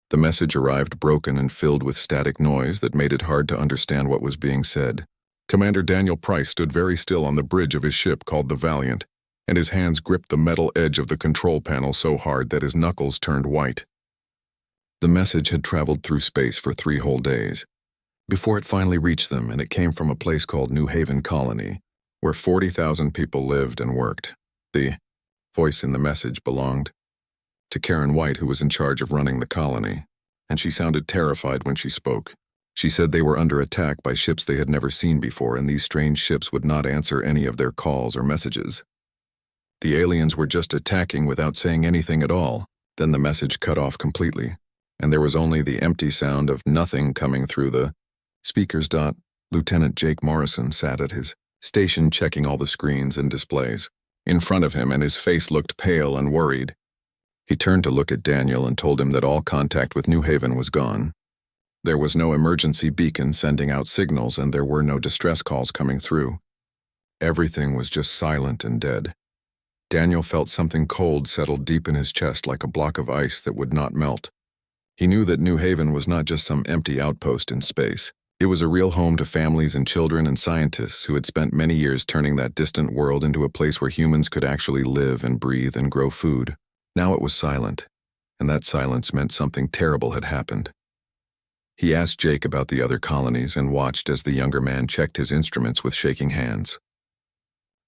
The message arrived broken and filled with static noise that made it hard to understand what was being said. Commander Daniel Price stood very still on the bridge of his ship called the Valiant, and his hands gripped the metal edge of the control panel so hard that his knuckles turned white. The message had traveled through space for 3 whole days, before it finally reached them, and it came from a place called New Haven Colony, where 40,000 people lived and worked. The voice in the message belonged to Karen White, who was in charge of running the colony, and she sounded terrified when she spoke. She said they were under attack by ships they had never seen before, and these strange ships would not answer any of their calls or messages. The aliens were just attacking without saying anything at all. Then the message cut off completely, and there was only the empty sound of nothing coming through the speakers. Lieutenant Jake Morrison sat at his station checking all the screens and displays in front of him, and his face looked pale and worried. He turned to look at Daniel and told him that all contact with New Haven was gone. There was no emergency beacon sending out signals, and there were no distress calls coming through. Everything was just silent and dead. Daniel felt something cold settle deep in his chest like a block of ice that would not melt. He knew that New Haven was not just some empty outpost in space. It was a real home to families and children and scientists who had spent many years turning that distant world into a place where humans could actually live and breathe and grow food. Now it was silent, and that silence meant something terrible had happened. He asked Jake about the other colonies and watched as the younger man checked his instruments with shaking hands.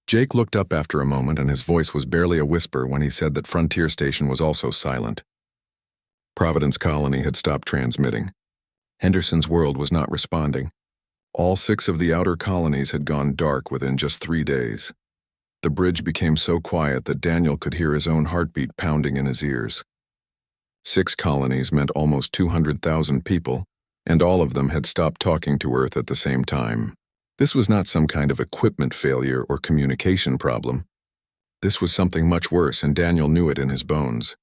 Jake looked up after a moment, and his voice was barely a whisper when he said that Frontier Station was also silent. Providence Colony had stopped transmitting. Henderson's world was not responding. All 6 of the outer colonies had gone dark within just 3 days. The bridge became so quiet that Daniel could hear his own heartbeat pounding in his ears. 6 colonies meant almost 200,000 people, and all of them had stopped talking to Earth at the same time. This was not some kind of equipment failure or communication problem. This was something much worse, and Daniel knew it in his bones.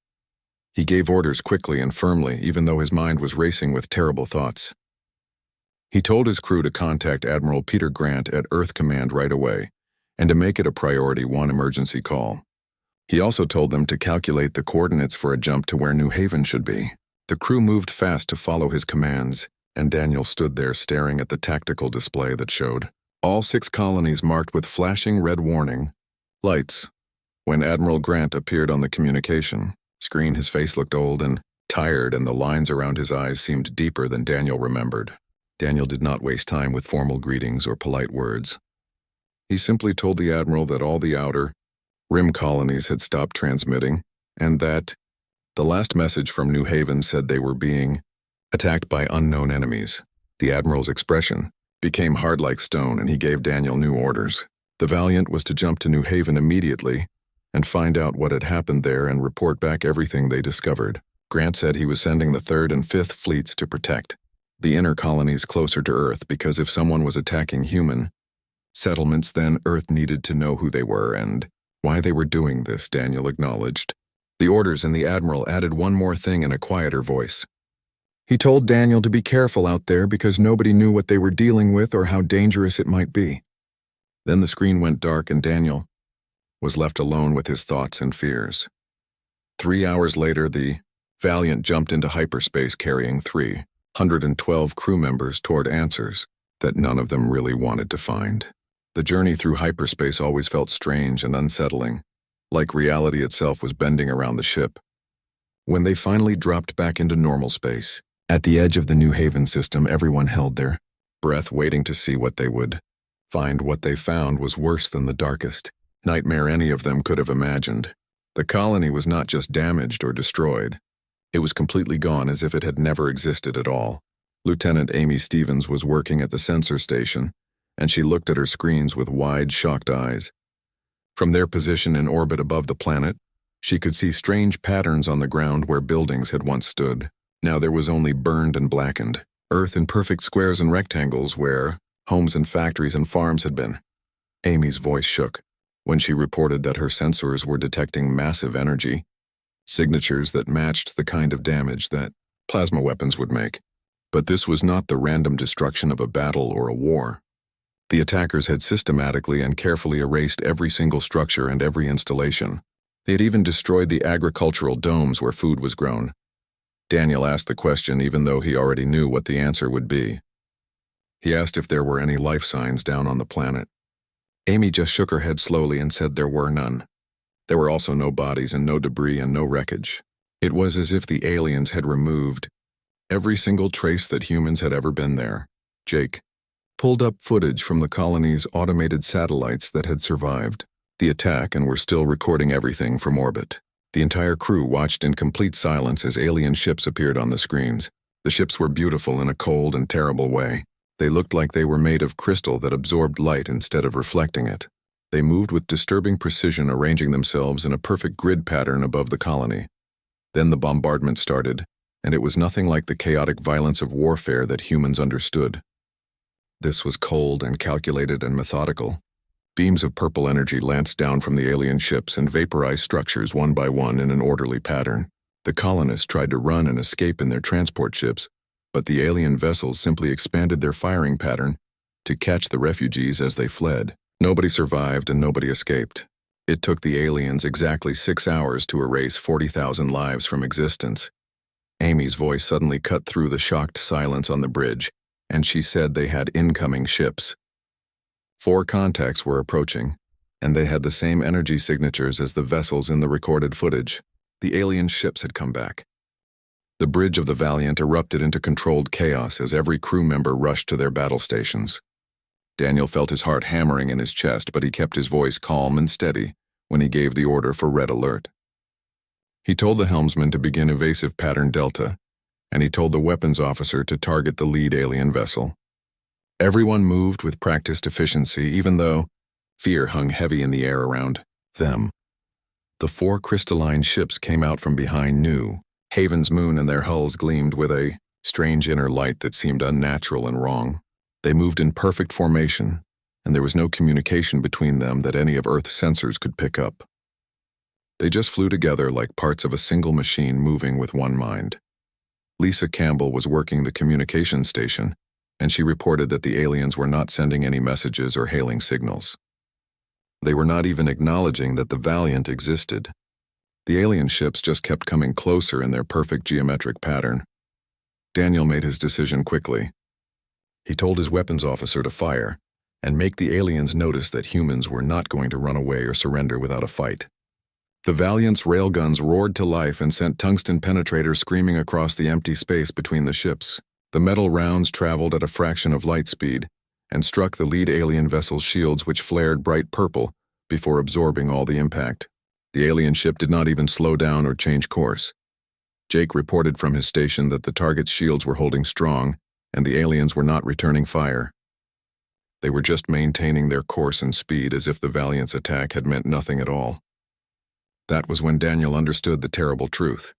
He gave orders quickly and firmly, even though his mind was racing with terrible thoughts. He told his crew to contact Admiral Peter Grant at Earth Command right away, and to make it a priority 1 emergency call. He also told them to calculate the coordinates for a jump to where New Haven should be. The crew moved fast to follow his commands, and Daniel stood there staring at the tactical display that showed all 6 colonies marked with flashing red warning lights. When Admiral Grant appeared on the communication screen, his face looked old and tired, and the lines around his eyes seemed deeper than Daniel remembered. Daniel did not waste time with formal greetings or polite words. He simply told the Admiral that all the outer rim colonies had stopped transmitting, and that the last message from New Haven said they were being attacked by unknown enemies. The Admiral's expression became hard like stone, and he gave Daniel new orders. The Valiant was to jump to New Haven immediately and find out what had happened there and report back everything they discovered. Grant said he was sending the 3rd and 5th fleets to protect the inner colonies closer to Earth, because if someone was attacking human settlements, then Earth needed to know who they were and why they were doing this. Daniel acknowledged the orders, and the Admiral added one more thing in a quieter voice. He told Daniel to be careful out there because nobody knew what they were dealing with or how dangerous it might be. Then the screen went dark, and Daniel was left alone with his thoughts and fears. 3 hours later, the Valiant jumped into hyperspace carrying 312 crew members toward answers that none of them really wanted to find. The journey through hyperspace always felt strange and unsettling, like reality itself was bending around the ship. When they finally dropped back into normal space, at the edge of the New Haven system, everyone held their breath, waiting to see what they would find. What they found was worse than the darkest nightmare any of them could have imagined. The colony was not just damaged or destroyed. It was completely gone, as if it had never existed at all. Lieutenant Amy Stevens was working at the sensor station, and she looked at her screens with wide, shocked eyes. From their position in orbit above the planet, she could see strange patterns on the ground where buildings had once stood. Now there was only burned and blackened Earth in perfect squares and rectangles where homes and factories and farms had been. Amy's voice shook when she reported that her sensors were detecting massive energy signatures that matched the kind of damage that plasma weapons would make. But this was not the random destruction of a battle or a war. The attackers had systematically and carefully erased every single structure and every installation. They had even destroyed the agricultural domes where food was grown. Daniel asked the question even though he already knew what the answer would be. He asked if there were any life signs down on the planet. Amy just shook her head slowly and said there were none. There were also no bodies and no debris and no wreckage. It was as if the aliens had removed every single trace that humans had ever been there. Jake pulled up footage from the colony's automated satellites that had survived the attack and were still recording everything from orbit. The entire crew watched in complete silence as alien ships appeared on the screens. The ships were beautiful in a cold and terrible way. They looked like they were made of crystal that absorbed light instead of reflecting it. They moved with disturbing precision, arranging themselves in a perfect grid pattern above the colony. Then the bombardment started, and it was nothing like the chaotic violence of warfare that humans understood. This was cold and calculated and methodical. Beams of purple energy lanced down from the alien ships and vaporized structures one by one in an orderly pattern. The colonists tried to run and escape in their transport ships, but the alien vessels simply expanded their firing pattern to catch the refugees as they fled. Nobody survived and nobody escaped. It took the aliens exactly 6 hours to erase 40,000 lives from existence. Amy's voice suddenly cut through the shocked silence on the bridge, and she said they had incoming ships. 4 contacts were approaching, and they had the same energy signatures as the vessels in the recorded footage. The alien ships had come back. The bridge of the Valiant erupted into controlled chaos as every crew member rushed to their battle stations. Daniel felt his heart hammering in his chest, but he kept his voice calm and steady when he gave the order for Red Alert. He told the helmsman to begin evasive pattern Delta, and he told the weapons officer to target the lead alien vessel. Everyone moved with practiced efficiency, even though fear hung heavy in the air around them. The 4 crystalline ships came out from behind New Haven's moon, and their hulls gleamed with a strange inner light that seemed unnatural and wrong. They moved in perfect formation, and there was no communication between them that any of Earth's sensors could pick up. They just flew together like parts of a single machine moving with one mind. Lisa Campbell was working the communication station, and she reported that the aliens were not sending any messages or hailing signals. They were not even acknowledging that the Valiant existed. The alien ships just kept coming closer in their perfect geometric pattern. Daniel made his decision quickly. He told his weapons officer to fire and make the aliens notice that humans were not going to run away or surrender without a fight. The Valiant's railguns roared to life and sent tungsten penetrators screaming across the empty space between the ships. The metal rounds traveled at a fraction of light speed and struck the lead alien vessel's shields, which flared bright purple before absorbing all the impact. The alien ship did not even slow down or change course. Jake reported from his station that the target's shields were holding strong and the aliens were not returning fire. They were just maintaining their course and speed as if the Valiant's attack had meant nothing at all. That was when Daniel understood the terrible truth.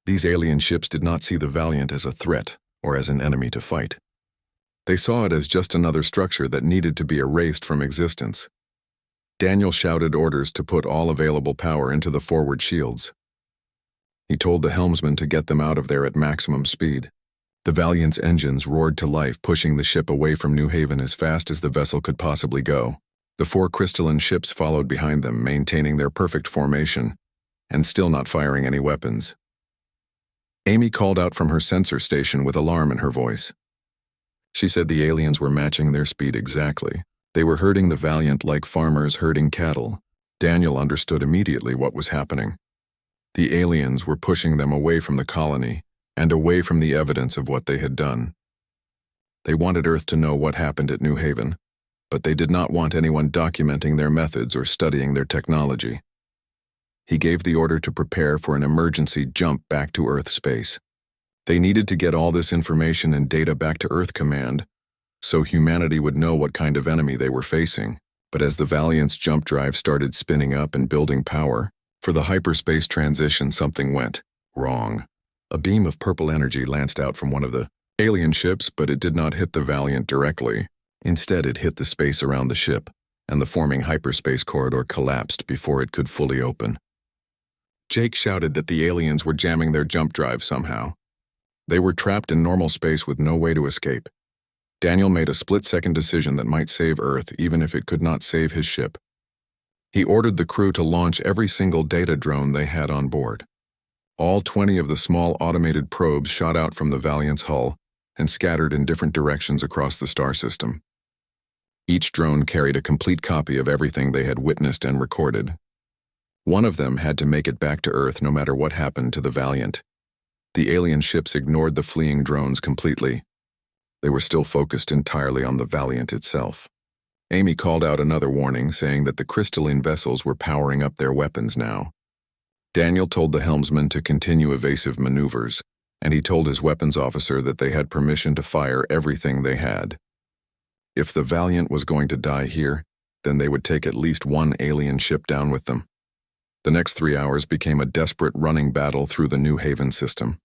These alien ships did not see the Valiant as a threat or as an enemy to fight. They saw it as just another structure that needed to be erased from existence. Daniel shouted orders to put all available power into the forward shields. He told the helmsman to get them out of there at maximum speed. The Valiant's engines roared to life, pushing the ship away from New Haven as fast as the vessel could possibly go. The 4 crystalline ships followed behind them, maintaining their perfect formation and still not firing any weapons. Amy called out from her sensor station with alarm in her voice. She said the aliens were matching their speed exactly. They were herding the Valiant like farmers herding cattle. Daniel understood immediately what was happening. The aliens were pushing them away from the colony and away from the evidence of what they had done. They wanted Earth to know what happened at New Haven, but they did not want anyone documenting their methods or studying their technology. He gave the order to prepare for an emergency jump back to Earth space. They needed to get all this information and data back to Earth Command so humanity would know what kind of enemy they were facing. But as the Valiant's jump drive started spinning up and building power for the hyperspace transition, something went wrong. A beam of purple energy lanced out from one of the alien ships, but it did not hit the Valiant directly. Instead, it hit the space around the ship, and the forming hyperspace corridor collapsed before it could fully open. Jake shouted that the aliens were jamming their jump drive somehow. They were trapped in normal space with no way to escape. Daniel made a split-second decision that might save Earth, even if it could not save his ship. He ordered the crew to launch every single data drone they had on board. All 20 of the small automated probes shot out from the Valiant's hull and scattered in different directions across the star system. Each drone carried a complete copy of everything they had witnessed and recorded. One of them had to make it back to Earth no matter what happened to the Valiant. The alien ships ignored the fleeing drones completely. They were still focused entirely on the Valiant itself. Amy called out another warning, saying that the crystalline vessels were powering up their weapons now. Daniel told the helmsman to continue evasive maneuvers, and he told his weapons officer that they had permission to fire everything they had. If the Valiant was going to die here, then they would take at least one alien ship down with them. The next 3 hours became a desperate running battle through the New Haven system.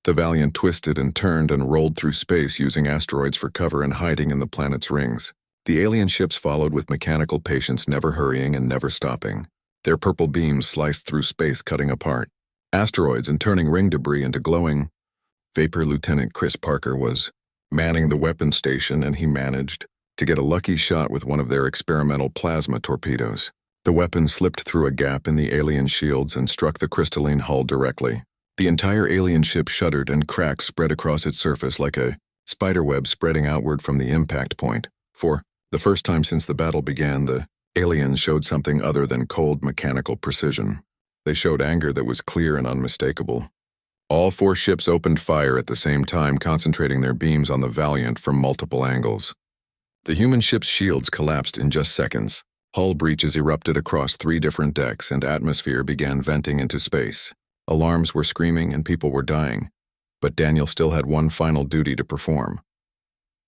The Valiant twisted and turned and rolled through space using asteroids for cover and hiding in the planet's rings. The alien ships followed with mechanical patience, never hurrying and never stopping. Their purple beams sliced through space, cutting apart asteroids and turning ring debris into glowing vapor. Lieutenant Chris Parker was manning the weapons station, and he managed to get a lucky shot with one of their experimental plasma torpedoes. The weapon slipped through a gap in the alien shields and struck the crystalline hull directly. The entire alien ship shuddered, and cracks spread across its surface like a spiderweb spreading outward from the impact point. For the first time since the battle began, the aliens showed something other than cold mechanical precision. They showed anger that was clear and unmistakable. All 4 ships opened fire at the same time, concentrating their beams on the Valiant from multiple angles. The human ship's shields collapsed in just seconds. Hull breaches erupted across 3 different decks, and atmosphere began venting into space. Alarms were screaming and people were dying, but Daniel still had one final duty to perform.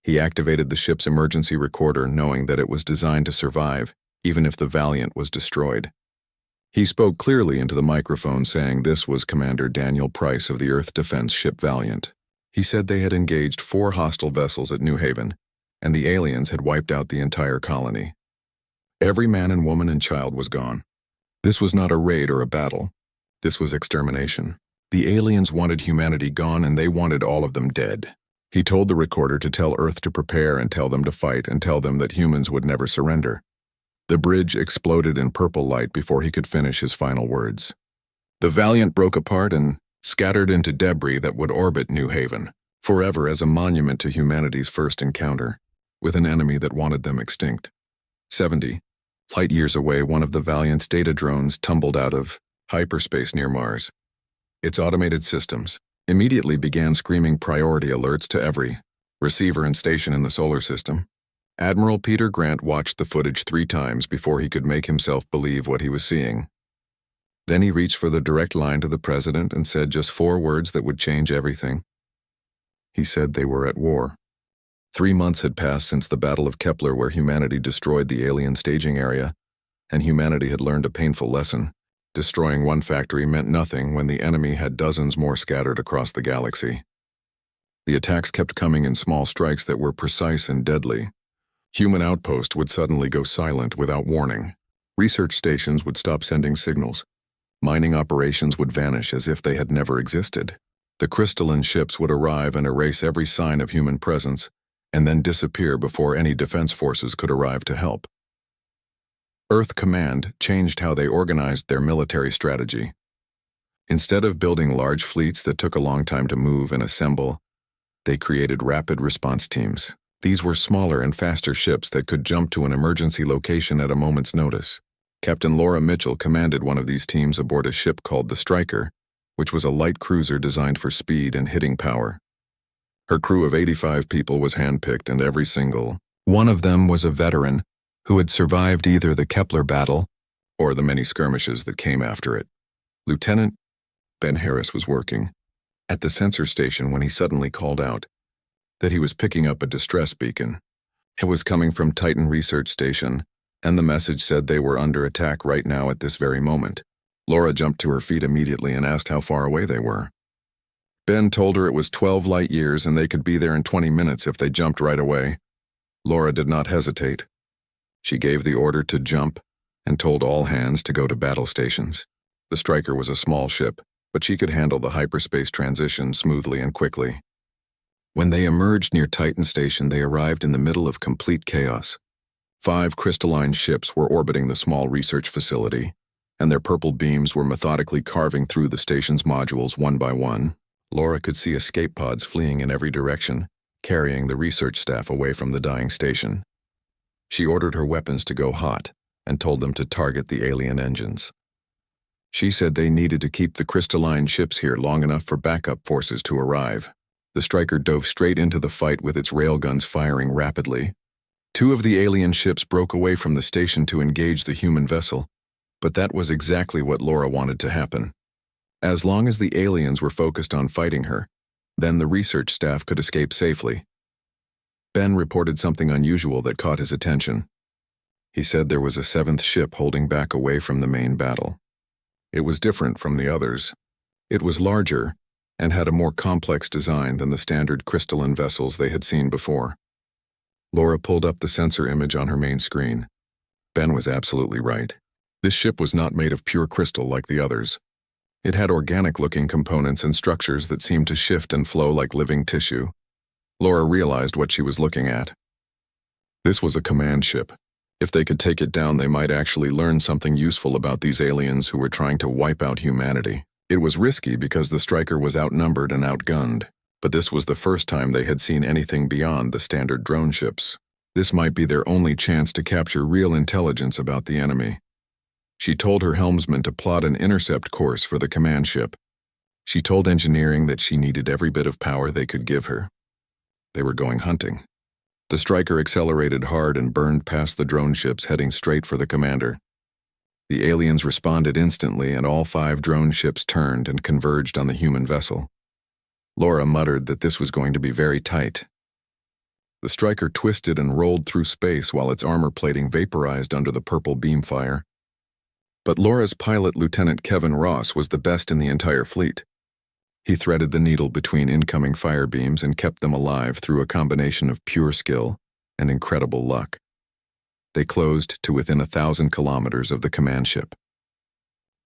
He activated the ship's emergency recorder, knowing that it was designed to survive, even if the Valiant was destroyed. He spoke clearly into the microphone, saying this was Commander Daniel Price of the Earth Defense Ship Valiant. He said they had engaged 4 hostile vessels at New Haven, and the aliens had wiped out the entire colony. Every man and woman and child was gone. This was not a raid or a battle. This was extermination. The aliens wanted humanity gone, and they wanted all of them dead. He told the recorder to tell Earth to prepare and tell them to fight and tell them that humans would never surrender. The bridge exploded in purple light before he could finish his final words. The Valiant broke apart and scattered into debris that would orbit New Haven, forever as a monument to humanity's first encounter with an enemy that wanted them extinct. 70 light years away, one of the Valiant's data drones tumbled out of hyperspace near Mars. Its automated systems immediately began screaming priority alerts to every receiver and station in the solar system. Admiral Peter Grant watched the footage 3 times before he could make himself believe what he was seeing. Then he reached for the direct line to the president and said just 4 words that would change everything. He said they were at war. 3 months had passed since the Battle of Kepler, where humanity destroyed the alien staging area, and humanity had learned a painful lesson. Destroying one factory meant nothing when the enemy had dozens more scattered across the galaxy. The attacks kept coming in small strikes that were precise and deadly. Human outposts would suddenly go silent without warning. Research stations would stop sending signals. Mining operations would vanish as if they had never existed. The crystalline ships would arrive and erase every sign of human presence, and then disappear before any defense forces could arrive to help. Earth Command changed how they organized their military strategy. Instead of building large fleets that took a long time to move and assemble, they created rapid response teams. These were smaller and faster ships that could jump to an emergency location at a moment's notice. Captain Laura Mitchell commanded one of these teams aboard a ship called the Striker, which was a light cruiser designed for speed and hitting power. Her crew of 85 people was handpicked, and every single one of them was a veteran who had survived either the Kepler battle or the many skirmishes that came after it. Lieutenant Ben Harris was working at the sensor station when he suddenly called out that he was picking up a distress beacon. It was coming from Titan Research Station, and the message said they were under attack right now at this very moment. Laura jumped to her feet immediately and asked how far away they were. Ben told her it was 12 light years and they could be there in 20 minutes if they jumped right away. Laura did not hesitate. She gave the order to jump and told all hands to go to battle stations. The Striker was a small ship, but she could handle the hyperspace transition smoothly and quickly. When they emerged near Titan Station, they arrived in the middle of complete chaos. 5 crystalline ships were orbiting the small research facility. and their purple beams were methodically carving through the station's modules one by one. Laura could see escape pods fleeing in every direction, carrying the research staff away from the dying station. She ordered her weapons to go hot and told them to target the alien engines. She said they needed to keep the crystalline ships here long enough for backup forces to arrive. The Striker dove straight into the fight with its railguns firing rapidly. 2 of the alien ships broke away from the station to engage the human vessel, but that was exactly what Laura wanted to happen. As long as the aliens were focused on fighting her, then the research staff could escape safely. Ben reported something unusual that caught his attention. He said there was a 7th ship holding back away from the main battle. It was different from the others. It was larger and had a more complex design than the standard crystalline vessels they had seen before. Laura pulled up the sensor image on her main screen. Ben was absolutely right. This ship was not made of pure crystal like the others. It had organic-looking components and structures that seemed to shift and flow like living tissue. Laura realized what she was looking at. This was a command ship. If they could take it down, they might actually learn something useful about these aliens who were trying to wipe out humanity. It was risky because the Striker was outnumbered and outgunned, but this was the first time they had seen anything beyond the standard drone ships. This might be their only chance to capture real intelligence about the enemy. She told her helmsman to plot an intercept course for the command ship. She told engineering that she needed every bit of power they could give her. They were going hunting. The Striker accelerated hard and burned past the drone ships, heading straight for the commander. The aliens responded instantly, and all 5 drone ships turned and converged on the human vessel. Laura muttered that this was going to be very tight. The Striker twisted and rolled through space while its armor plating vaporized under the purple beam fire. But Laura's pilot, Lieutenant Kevin Ross, was the best in the entire fleet. He threaded the needle between incoming fire beams and kept them alive through a combination of pure skill and incredible luck. They closed to within 1,000 kilometers of the command ship.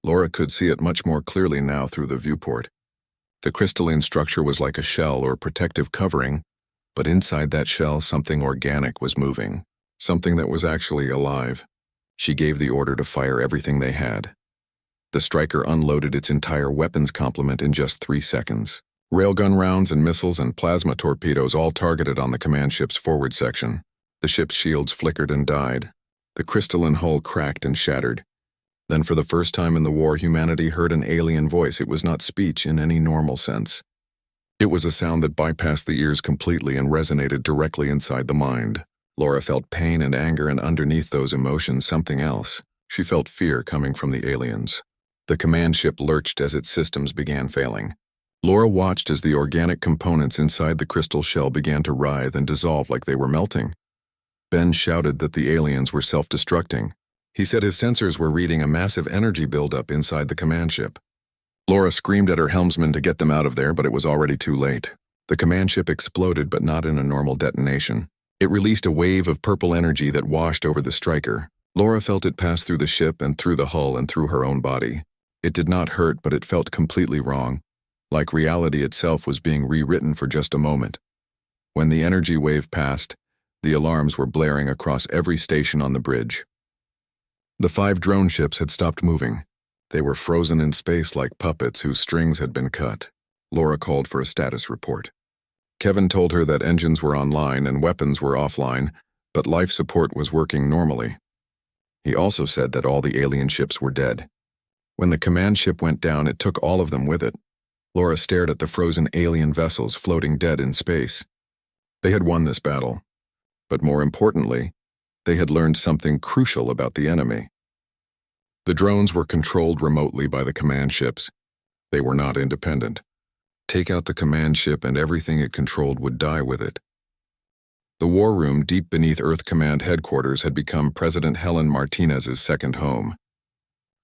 Laura could see it much more clearly now through the viewport. The crystalline structure was like a shell or protective covering, but inside that shell something organic was moving, something that was actually alive. She gave the order to fire everything they had. The Striker unloaded its entire weapons complement in just 3 seconds. Railgun rounds and missiles and plasma torpedoes all targeted on the command ship's forward section. The ship's shields flickered and died. The crystalline hull cracked and shattered. Then for the first time in the war, humanity heard an alien voice. It was not speech in any normal sense. It was a sound that bypassed the ears completely and resonated directly inside the mind. Laura felt pain and anger, and underneath those emotions, something else. She felt fear coming from the aliens. The command ship lurched as its systems began failing. Laura watched as the organic components inside the crystal shell began to writhe and dissolve like they were melting. Ben shouted that the aliens were self-destructing. He said his sensors were reading a massive energy buildup inside the command ship. Laura screamed at her helmsman to get them out of there, but it was already too late. The command ship exploded, but not in a normal detonation. It released a wave of purple energy that washed over the Striker. Laura felt it pass through the ship and through the hull and through her own body. It did not hurt, but it felt completely wrong, like reality itself was being rewritten for just a moment. When the energy wave passed, the alarms were blaring across every station on the bridge. The 5 drone ships had stopped moving. They were frozen in space like puppets whose strings had been cut. Laura called for a status report. Kevin told her that engines were online and weapons were offline, but life support was working normally. He also said that all the alien ships were dead. When the command ship went down, it took all of them with it. Laura stared at the frozen alien vessels floating dead in space. They had won this battle. But more importantly, they had learned something crucial about the enemy. The drones were controlled remotely by the command ships. They were not independent. Take out the command ship and everything it controlled would die with it. The war room deep beneath Earth Command headquarters had become President Helen Martinez's second home.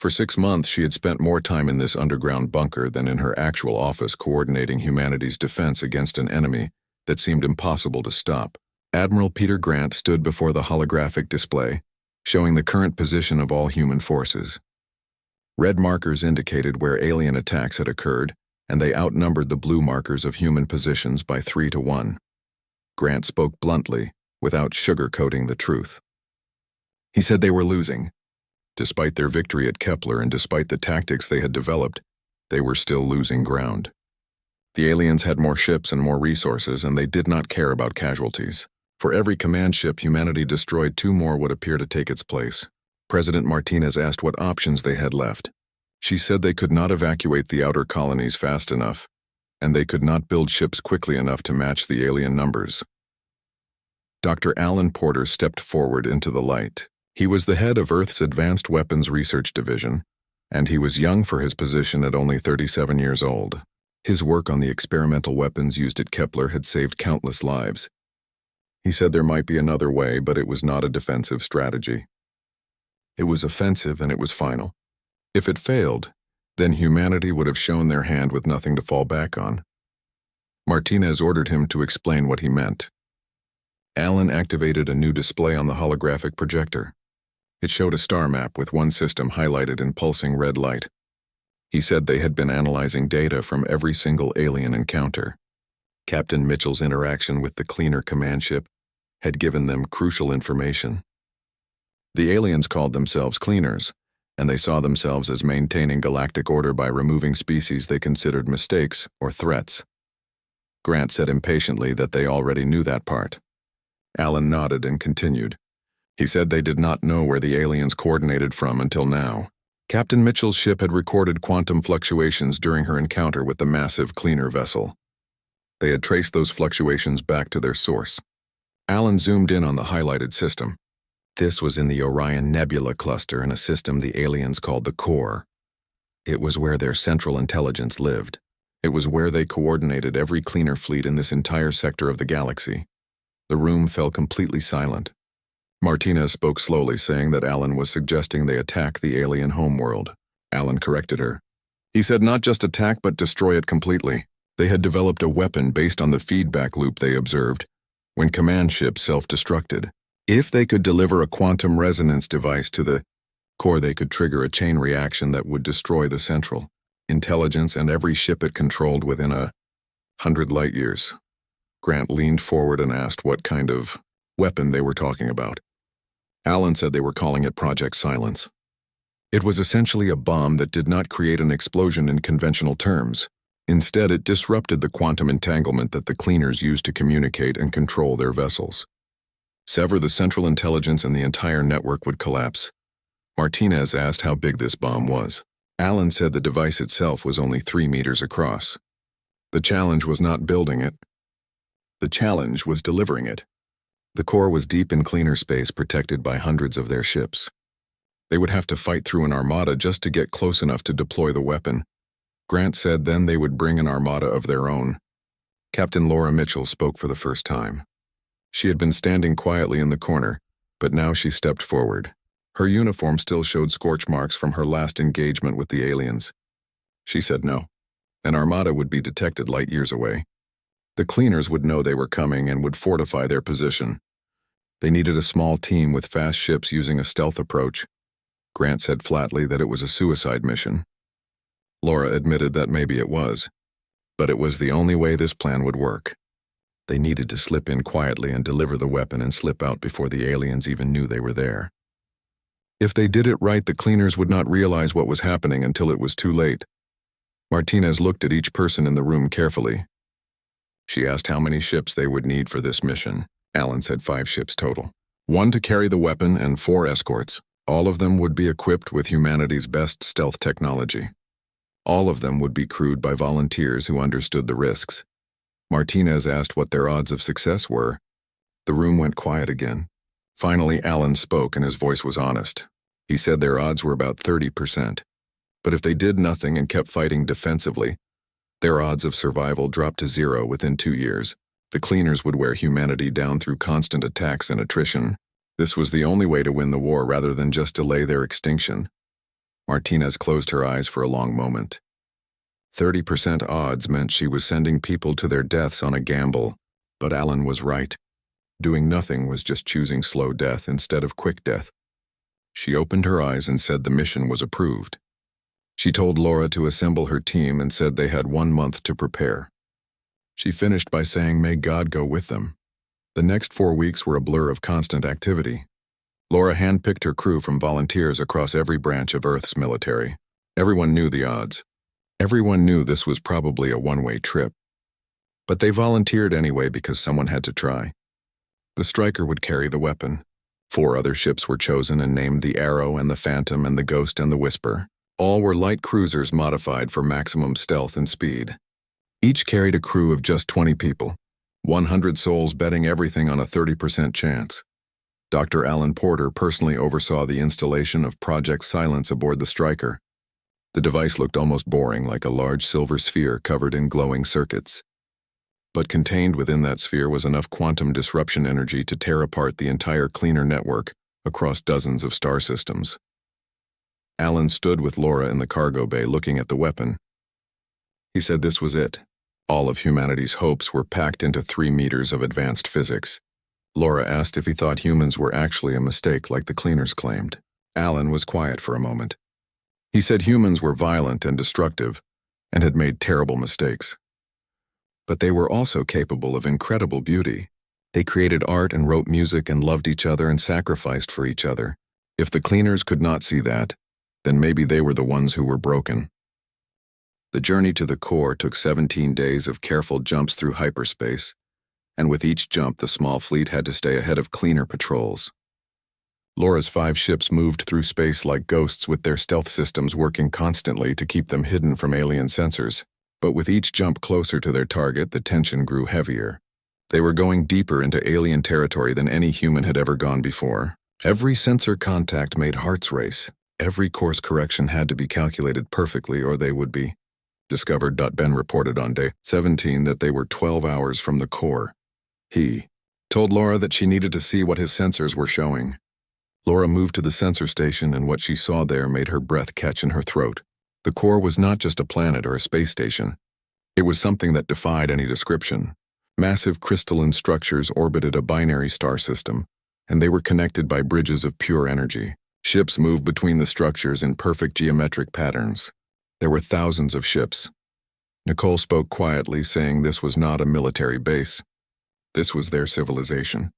For 6 months, she had spent more time in this underground bunker than in her actual office coordinating humanity's defense against an enemy that seemed impossible to stop. Admiral Peter Grant stood before the holographic display, showing the current position of all human forces. Red markers indicated where alien attacks had occurred, and they outnumbered the blue markers of human positions by 3 to 1. Grant spoke bluntly, without sugarcoating the truth. He said they were losing. Despite their victory at Kepler and despite the tactics they had developed, they were still losing ground. The aliens had more ships and more resources, and they did not care about casualties. For every command ship humanity destroyed, 2 more would appear to take its place. President Martinez asked what options they had left. She said they could not evacuate the outer colonies fast enough, and they could not build ships quickly enough to match the alien numbers. Dr. Alan Porter stepped forward into the light. He was the head of Earth's Advanced Weapons Research Division, and he was young for his position at only 37 years old. His work on the experimental weapons used at Kepler had saved countless lives. He said there might be another way, but it was not a defensive strategy. It was offensive, and it was final. If it failed, then humanity would have shown their hand with nothing to fall back on. Martinez ordered him to explain what he meant. Alan activated a new display on the holographic projector. It showed a star map with one system highlighted in pulsing red light. He said they had been analyzing data from every single alien encounter. Captain Mitchell's interaction with the cleaner command ship had given them crucial information. The aliens called themselves cleaners, and they saw themselves as maintaining galactic order by removing species they considered mistakes or threats. Grant said impatiently that they already knew that part. Alan nodded and continued. He said they did not know where the aliens coordinated from until now. Captain Mitchell's ship had recorded quantum fluctuations during her encounter with the massive cleaner vessel. They had traced those fluctuations back to their source. Alan zoomed in on the highlighted system. This was in the Orion Nebula cluster in a system the aliens called the Core. It was where their central intelligence lived. It was where they coordinated every cleaner fleet in this entire sector of the galaxy. The room fell completely silent. Martinez spoke slowly, saying that Alan was suggesting they attack the alien homeworld. Alan corrected her. He said not just attack, but destroy it completely. They had developed a weapon based on the feedback loop they observed when command ships self-destructed. If they could deliver a quantum resonance device to the core, they could trigger a chain reaction that would destroy the central intelligence and every ship it controlled within 100 light years. Grant leaned forward and asked what kind of weapon they were talking about. Alan said they were calling it Project Silence. It was essentially a bomb that did not create an explosion in conventional terms. Instead, it disrupted the quantum entanglement that the cleaners used to communicate and control their vessels. Sever the central intelligence and the entire network would collapse. Martinez asked how big this bomb was. Alan said the device itself was only 3 meters across. The challenge was not building it. The challenge was delivering it. The core was deep in cleaner space, protected by hundreds of their ships. They would have to fight through an armada just to get close enough to deploy the weapon. Grant said then they would bring an armada of their own. Captain Laura Mitchell spoke for the first time. She had been standing quietly in the corner, but now she stepped forward. Her uniform still showed scorch marks from her last engagement with the aliens. She said no. An armada would be detected light years away. The cleaners would know they were coming and would fortify their position. They needed a small team with fast ships using a stealth approach. Grant said flatly that it was a suicide mission. Laura admitted that maybe it was, but it was the only way this plan would work. They needed to slip in quietly and deliver the weapon and slip out before the aliens even knew they were there. If they did it right, the cleaners would not realize what was happening until it was too late. Martinez looked at each person in the room carefully. She asked how many ships they would need for this mission. Alan said 5 ships total. 1 to carry the weapon and 4 escorts. All of them would be equipped with humanity's best stealth technology. All of them would be crewed by volunteers who understood the risks. Martinez asked what their odds of success were. The room went quiet again. Finally, Alan spoke and his voice was honest. He said their odds were about 30%. But if they did nothing and kept fighting defensively, their odds of survival dropped to 0 within 2 years. The cleaners would wear humanity down through constant attacks and attrition. This was the only way to win the war rather than just delay their extinction. Martinez closed her eyes for a long moment. 30% odds meant she was sending people to their deaths on a gamble, but Alan was right. Doing nothing was just choosing slow death instead of quick death. She opened her eyes and said the mission was approved. She told Laura to assemble her team and said they had 1 month to prepare. She finished by saying, "May God go with them." The next 4 weeks were a blur of constant activity. Laura handpicked her crew from volunteers across every branch of Earth's military. Everyone knew the odds. Everyone knew this was probably a one-way trip. But they volunteered anyway because someone had to try. The Striker would carry the weapon. 4 other ships were chosen and named the Arrow and the Phantom and the Ghost and the Whisper. All were light cruisers modified for maximum stealth and speed. Each carried a crew of just 20 people, 100 souls betting everything on a 30% chance. Dr. Alan Porter personally oversaw the installation of Project Silence aboard the Striker. The device looked almost boring, like a large silver sphere covered in glowing circuits. But contained within that sphere was enough quantum disruption energy to tear apart the entire cleaner network across dozens of star systems. Alan stood with Laura in the cargo bay looking at the weapon. He said this was it. All of humanity's hopes were packed into 3 meters of advanced physics. Laura asked if he thought humans were actually a mistake like the cleaners claimed. Alan was quiet for a moment. He said humans were violent and destructive and had made terrible mistakes. But they were also capable of incredible beauty. They created art and wrote music and loved each other and sacrificed for each other. If the cleaners could not see that, then maybe they were the ones who were broken. The journey to the core took 17 days of careful jumps through hyperspace, and with each jump the small fleet had to stay ahead of cleaner patrols. Laura's 5 ships moved through space like ghosts with their stealth systems working constantly to keep them hidden from alien sensors. But with each jump closer to their target, the tension grew heavier. They were going deeper into alien territory than any human had ever gone before. Every sensor contact made hearts race. Every course correction had to be calculated perfectly or they would be discovered. Ben reported on day 17 that they were 12 hours from the core. He told Laura that she needed to see what his sensors were showing. Laura moved to the sensor station, and what she saw there made her breath catch in her throat. The core was not just a planet or a space station. It was something that defied any description. Massive crystalline structures orbited a binary star system, and they were connected by bridges of pure energy. Ships moved between the structures in perfect geometric patterns. There were thousands of ships. Nicole spoke quietly, saying this was not a military base. This was their civilization.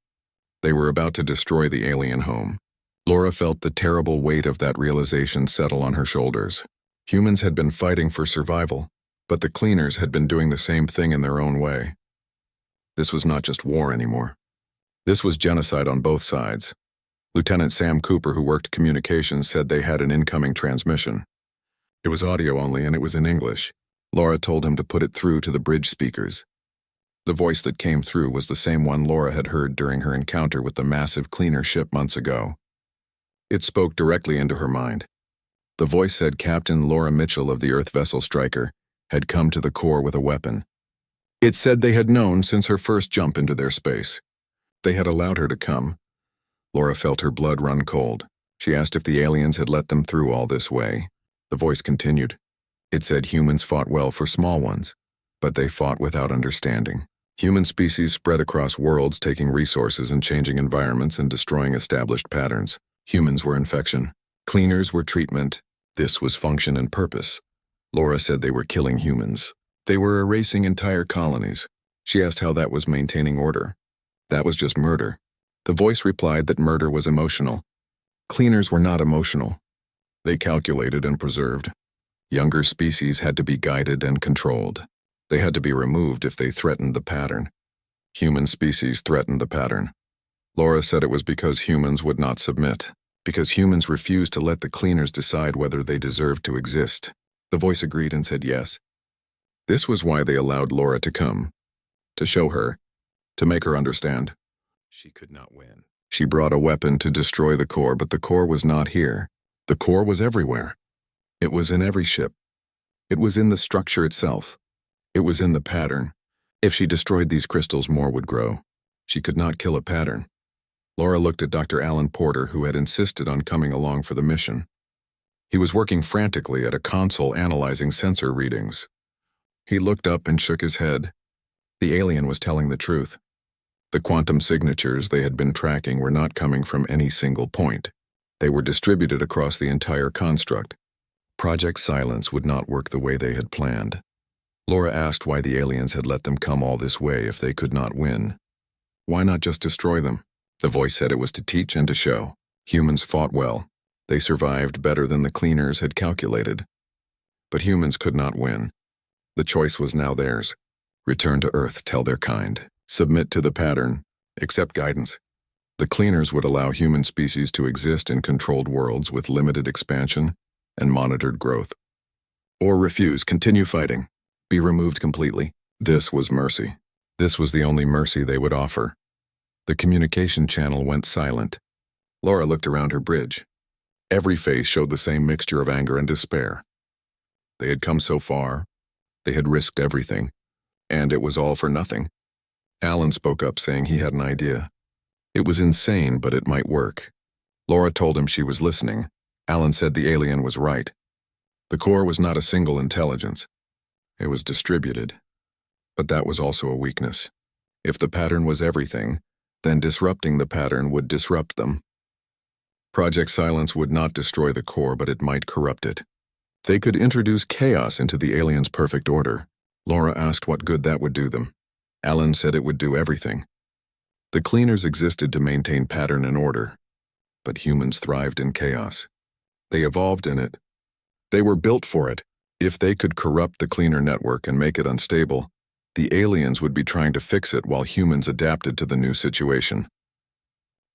They were about to destroy the alien home. Laura felt the terrible weight of that realization settle on her shoulders. Humans had been fighting for survival, but the cleaners had been doing the same thing in their own way. This was not just war anymore. This was genocide on both sides. Lieutenant Sam Cooper, who worked communications, said they had an incoming transmission. It was audio only, and it was in English. Laura told him to put it through to the bridge speakers. The voice that came through was the same one Laura had heard during her encounter with the massive cleaner ship months ago. It spoke directly into her mind. The voice said Captain Laura Mitchell of the Earth vessel Striker had come to the core with a weapon. It said they had known since her first jump into their space. They had allowed her to come. Laura felt her blood run cold. She asked if the aliens had let them through all this way. The voice continued. It said humans fought well for small ones, but they fought without understanding. Human species spread across worlds, taking resources and changing environments and destroying established patterns. Humans were infection. Cleaners were treatment. This was function and purpose. Laura said they were killing humans. They were erasing entire colonies. She asked how that was maintaining order. That was just murder. The voice replied that murder was emotional. Cleaners were not emotional. They calculated and preserved. Younger species had to be guided and controlled. They had to be removed if they threatened the pattern. Human species threatened the pattern. Laura said it was because humans would not submit, because humans refused to let the cleaners decide whether they deserved to exist. The voice agreed and said yes. This was why they allowed Laura to come, to show her, to make her understand. She could not win. She brought a weapon to destroy the core, but the core was not here. The core was everywhere. It was in every ship. It was in the structure itself. It was in the pattern. If she destroyed these crystals, more would grow. She could not kill a pattern. Laura looked at Dr. Alan Porter, who had insisted on coming along for the mission. He was working frantically at a console analyzing sensor readings. He looked up and shook his head. The alien was telling the truth. The quantum signatures they had been tracking were not coming from any single point. They were distributed across the entire construct. Project Silence would not work the way they had planned. Laura asked why the aliens had let them come all this way if they could not win. Why not just destroy them? The voice said it was to teach and to show. Humans fought well. They survived better than the cleaners had calculated. But humans could not win. The choice was now theirs. Return to Earth, tell their kind. Submit to the pattern. Accept guidance. The cleaners would allow human species to exist in controlled worlds with limited expansion and monitored growth. Or refuse, continue fighting, be removed completely. This was mercy. This was the only mercy they would offer. The communication channel went silent. Laura looked around her bridge. Every face showed the same mixture of anger and despair. They had come so far. They had risked everything. And it was all for nothing. Alan spoke up, saying he had an idea. It was insane, but it might work. Laura told him she was listening. Alan said the alien was right. The core was not a single intelligence. It was distributed. But that was also a weakness. If the pattern was everything, then disrupting the pattern would disrupt them. Project Silence would not destroy the core, but it might corrupt it. They could introduce chaos into the aliens' perfect order. Laura asked what good that would do them. Alan said it would do everything. The cleaners existed to maintain pattern and order, but humans thrived in chaos. They evolved in it. They were built for it. If they could corrupt the cleaner network and make it unstable, the aliens would be trying to fix it while humans adapted to the new situation.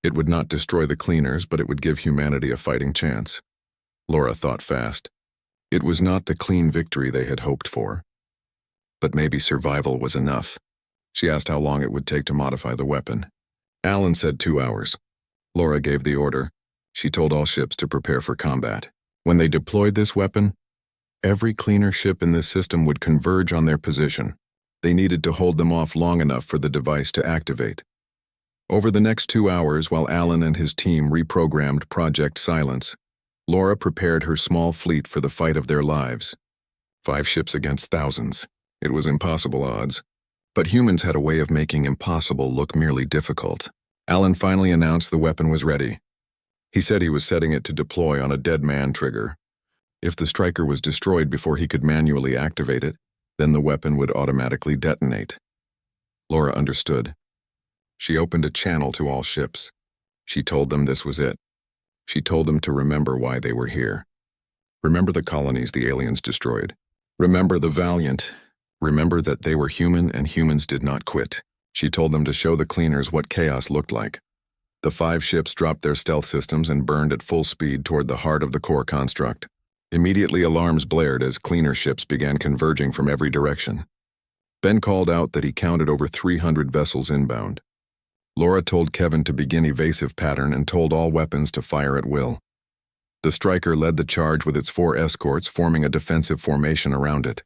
It would not destroy the cleaners, but it would give humanity a fighting chance. Laura thought fast. It was not the clean victory they had hoped for. But maybe survival was enough. She asked how long it would take to modify the weapon. Alan said 2 hours. Laura gave the order. She told all ships to prepare for combat. When they deployed this weapon, every cleaner ship in this system would converge on their position. They needed to hold them off long enough for the device to activate. Over the next 2 hours, while Alan and his team reprogrammed Project Silence, Laura prepared her small fleet for the fight of their lives. 5 ships against thousands. It was impossible odds. But humans had a way of making impossible look merely difficult. Alan finally announced the weapon was ready. He said he was setting it to deploy on a dead man trigger. If the striker was destroyed before he could manually activate it, then the weapon would automatically detonate. Laura understood. She opened a channel to all ships. She told them this was it. She told them to remember why they were here. Remember the colonies the aliens destroyed. Remember the Valiant. Remember that they were human and humans did not quit. She told them to show the cleaners what chaos looked like. The 5 ships dropped their stealth systems and burned at full speed toward the heart of the core construct. Immediately alarms blared as cleaner ships began converging from every direction. Ben called out that he counted over 300 vessels inbound. Laura told Kevin to begin evasive pattern and told all weapons to fire at will. The striker led the charge with its 4 escorts, forming a defensive formation around it.